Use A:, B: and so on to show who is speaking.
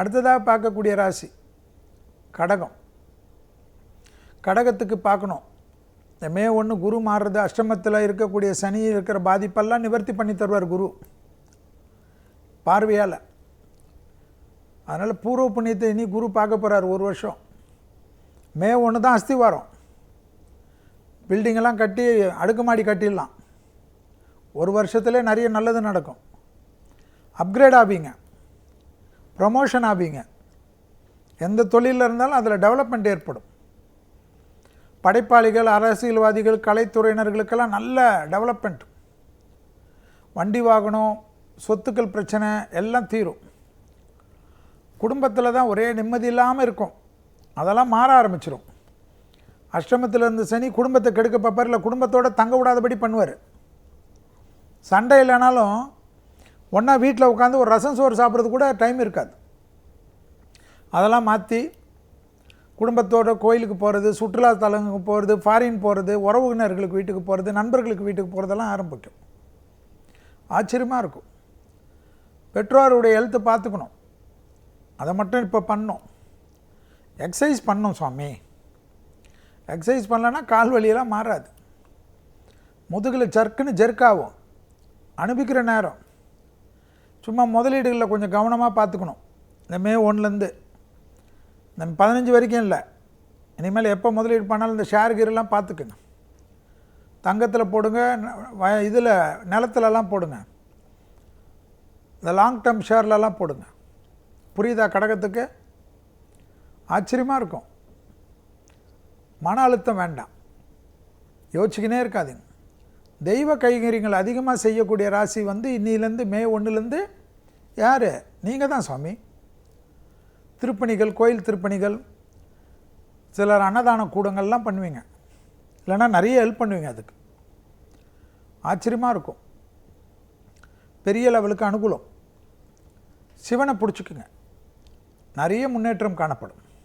A: அடுத்ததாக பார்க்கக்கூடிய ராசி கடகம். கடகத்துக்கு பார்க்கணும், இந்த மே 1 குரு மாறுறது, அஷ்டமத்தில் இருக்கக்கூடிய சனி இருக்கிற பாதிப்பெல்லாம் நிவர்த்தி பண்ணி தருவார் குரு பார்வையால். அதனால் பூர்வ புண்ணியத்தை இனி குரு பார்க்க போகிறார் ஒரு வருஷம். மே 1 தான் அஸ்திவாரம். பில்டிங்கெல்லாம் கட்டி அடுக்குமாடி கட்டிடலாம். ஒரு வருஷத்துலேயே நிறைய நல்லது நடக்கும். அப்கிரேட் ஆவீங்க, ப்ரமோஷன் ஆவீங்க. எந்த தொழிலில் இருந்தாலும் அதில் டெவலப்மெண்ட் ஏற்படும். படைப்பாளிகள், அரசியல்வாதிகள், கலைத்துறையினர்களுக்கெல்லாம் நல்ல டெவலப்மெண்ட். வண்டி வாகனம், சொத்துக்கள் பிரச்சனை எல்லாம் தீரும். குடும்பத்தில் தான் ஒரே நிம்மதி இல்லாமல் இருக்கும், அதெல்லாம் மாற ஆரம்பிச்சிடும். அஷ்டமத்தில் இருந்த சனி குடும்பத்தை கெடுக்க பார்ப்பார், இல்லை குடும்பத்தோடு தங்க விடாதபடி பண்ணுவார். சண்டை இல்லைனாலும் ஒன்றா வீட்டில் உட்காந்து ஒரு ரசம் சோறு சாப்பிட்றது கூட டைம் இருக்காது. அதெல்லாம் மாற்றி குடும்பத்தோட கோயிலுக்கு போகிறது, சுற்றுலா தலங்களுக்கு போகிறது, ஃபாரின் போகிறது, உறவினர்களுக்கு வீட்டுக்கு போகிறது, நண்பர்களுக்கு வீட்டுக்கு போகிறதெல்லாம் ஆரம்பிக்கும். ஆச்சரியமாக இருக்கும். பெற்றோருடைய ஹெல்த்தை பார்த்துக்கணும், அதை மட்டும் இப்போ பண்ணணும். எக்ஸசைஸ் பண்ணணும் சுவாமி. எக்ஸசைஸ் பண்ணலன்னா கால் வலியெல்லாம் மாறாது. முதுகில் ஜர்க்குன்னு ஜெர்க்காகும். அனுப்பிக்கிற நேரம் சும்மா முதலீடுகளில் கொஞ்சம் கவனமாக பார்த்துக்கணும். இந்த மே 1லேருந்து இந்த 15 வரைக்கும் இல்லை, இனிமேல் எப்போ முதலீடு பண்ணாலும் இந்த ஷேர் கீரெல்லாம் பார்த்துக்குங்க. தங்கத்தில் போடுங்க, இதில் நிலத்துலலாம் போடுங்க, இந்த லாங் டேர்ம் ஷேர்லலாம் போடுங்க. புரியுதா கடகத்துக்கு? ஆச்சரியமாக இருக்கும். மன அழுத்தம் வேண்டாம், யோசிச்சுக்கினே இருக்காதீங்க. தெய்வ கைங்கரியங்கள் அதிகமாக செய்யக்கூடிய ராசி இன்னிலேருந்து மே 1லேருந்து யார்? நீங்கள் தான் சுவாமி. திருப்பணிகள், கோயில் திருப்பணிகள், சிலர் அன்னதான கூடங்கள்லாம் பண்ணுவீங்க, இல்லைன்னா நிறைய ஹெல்ப் பண்ணுவீங்க. அதுக்கு ஆச்சரியமாக இருக்கும். பெரிய லெவலுக்கு அனுகூலம். சிவனை பிடிச்சிக்குங்க, நிறைய முன்னேற்றம் காணப்படும்.